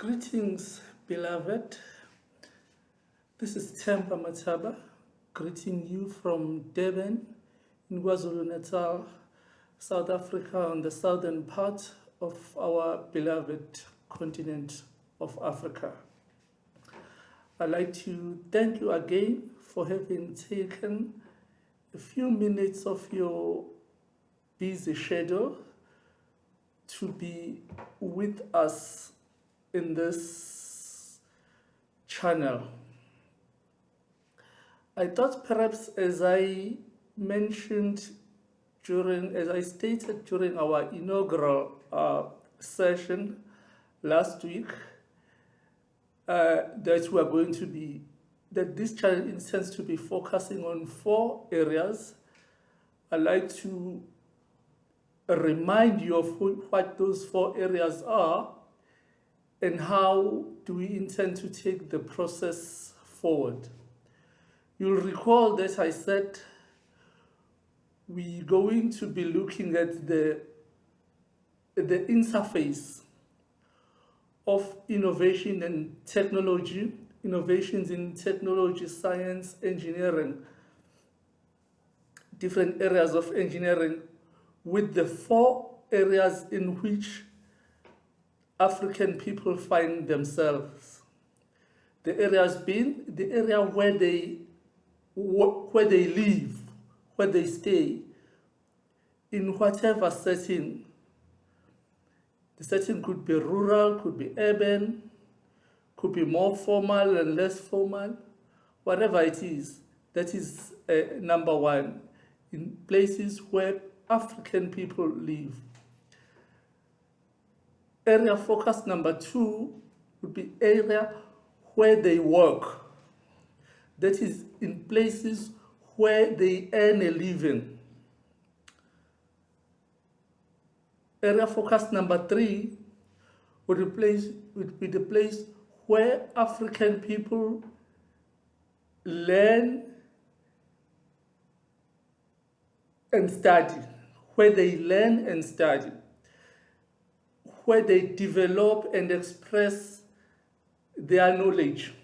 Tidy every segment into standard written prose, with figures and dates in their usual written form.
Greetings, beloved. This is Temba Mataba, greeting you from Durban in KwaZulu-Natal, South Africa, on the southern part of our beloved continent of Africa. I'd like to thank you again for having taken a few minutes of your busy schedule to be with us in this channel. I thought perhaps as I stated during our inaugural session last week, that this channel intends to be focusing on 4 areas. I'd like to remind you of what those 4 areas are and how do we intend to take the process forward. You'll recall that I said we're going to be looking at the interface of innovation and technology, innovations in technology, science, engineering, different areas of engineering, with the 4 areas in which African people find themselves. The areas being the area where they live, where they stay, in whatever setting. The setting could be rural, could be urban, could be more formal and less formal, whatever it is. That is number 1, in places where African people live. Area focus number 2 would be area where they work. That is in places where they earn a living. Area focus number 3 would be the place where African people learn and study, where they learn and study, where they develop and express their knowledge.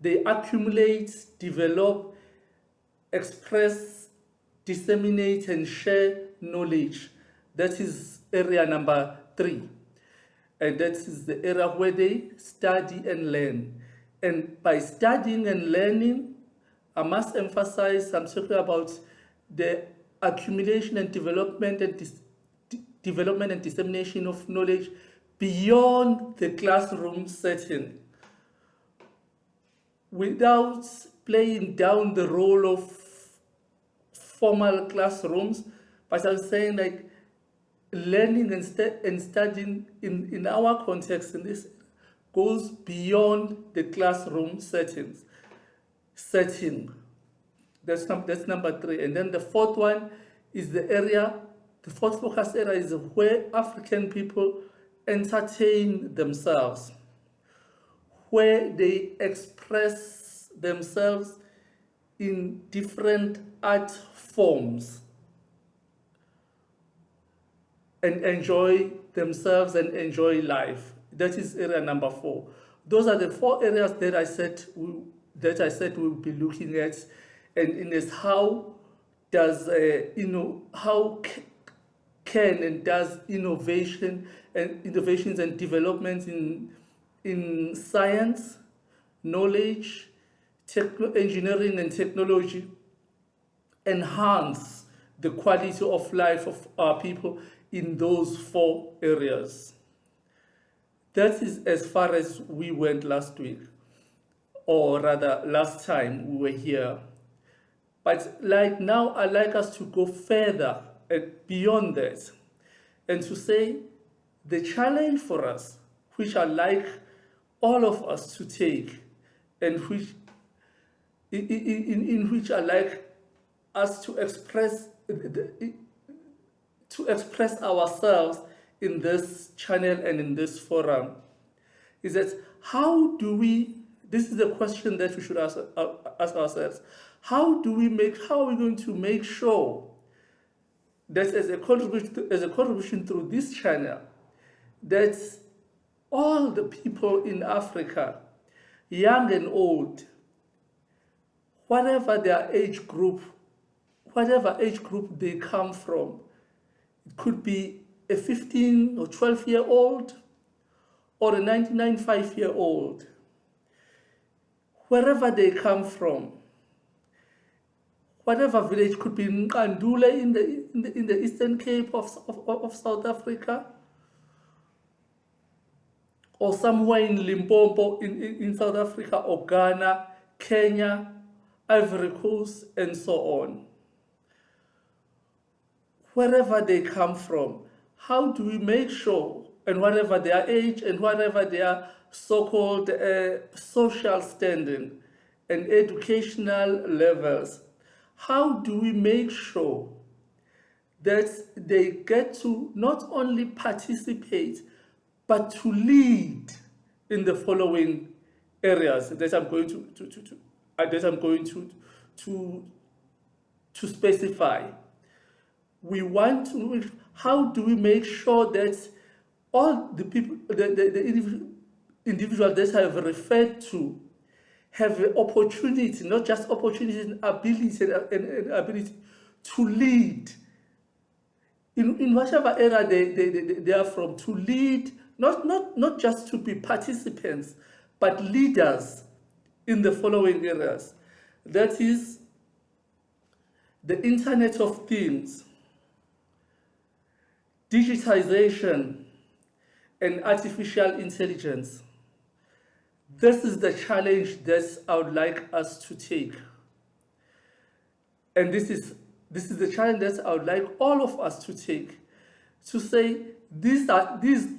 They accumulate, develop, express, disseminate, and share knowledge. That is area number 3. And that is the area where they study and learn. And by studying and learning, I must emphasize, I'm talking about the accumulation and development and dissemination of knowledge beyond the classroom setting, without playing down the role of formal classrooms. But I'm saying, like, learning and studying in our context in this goes beyond the classroom setting. That's number 3. And then the 4th one is the fourth focus area is where African people entertain themselves, where they express themselves in different art forms and enjoy themselves and enjoy life. That is area number 4. Those are the 4 areas that I said we'll be looking at, and in this, how does how can and does innovations and developments in science, knowledge, engineering and technology enhance the quality of life of our people in those 4 areas. That is as far as we went last week, or rather last time we were here. But like now, I'd like us to go further and beyond that, and to say the challenge for us, which I'd like all of us to take, and which in which I'd like us to express ourselves in this channel and in this forum, is that this is the question that we should ask ourselves. How are we going to make sure that as a contribution through this channel, that all the people in Africa, young and old, whatever their age group, whatever age group they come from, it could be a 15 or 12-year-old or a 99.5-year-old, wherever they come from, whatever village, could be Nkandule in the Eastern Cape of South Africa, or somewhere in Limpopo in South Africa, or Ghana, Kenya, Ivory Coast, and so on. Wherever they come from, how do we make sure, and whatever their age and whatever their so-called social standing and educational levels, how do we make sure that they get to not only participate, but to lead in the following areas that I'm going to specify? We want to, how do we make sure that all the people, the individuals that I have referred to, have an opportunity, not just opportunity, and ability to lead in whatever area they are from, to lead, not just to be participants, but leaders in the following areas. That is the Internet of Things, digitization, and artificial intelligence. This is the challenge that I would like us to take. And this is the challenge that I would like all of us to take, to say these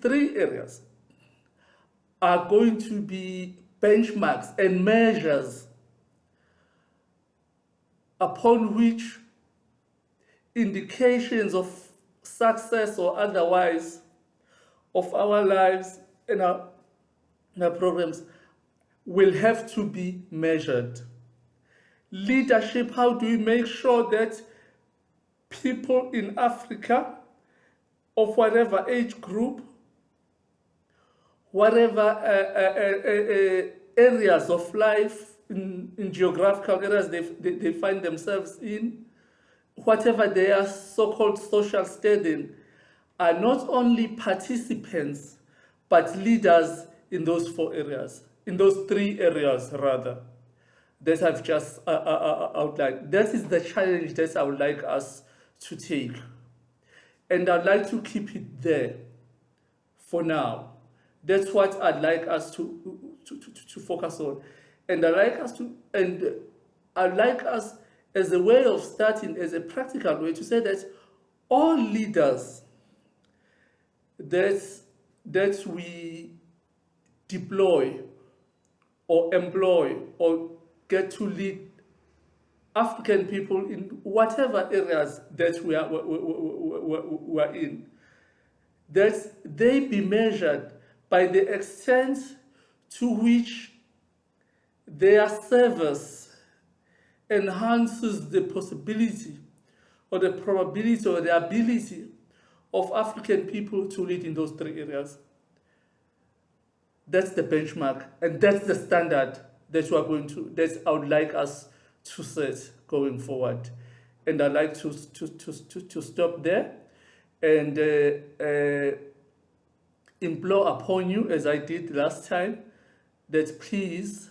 three areas are going to be benchmarks and measures upon which indications of success or otherwise of our lives and our programs will have to be measured. Leadership, how do we make sure that people in Africa of whatever age group, whatever areas of life, in geographical areas they find themselves in, whatever their so-called social standing, are not only participants, but leaders in those four areas, in those three areas rather, that I've just outlined. That is the challenge that I would like us to take. And I'd like to keep it there for now. That's what I'd like us to focus on. And I'd like us, as a way of starting, as a practical way, to say that all leaders that we deploy or employ or get to lead African people in whatever areas that we are in, that they be measured by the extent to which their service enhances the possibility or the probability or the ability of African people to lead in those three areas. That's the benchmark, and that's the standard that I would like us to set going forward. And I'd like to stop there and implore upon you, as I did last time, that please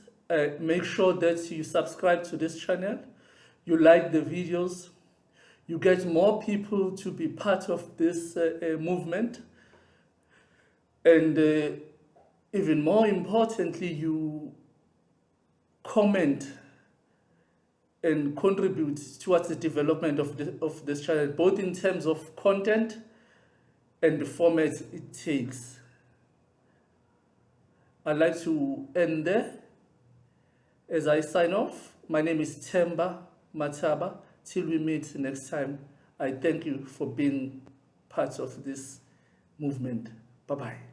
make sure that you subscribe to this channel, you like the videos, you get more people to be part of this movement, and even more importantly, you comment and contribute towards the development of this channel, both in terms of content and the format it takes. I'd like to end there as I sign off. My name is Themba Mataba. Till we meet next time, I thank you for being part of this movement. Bye-bye.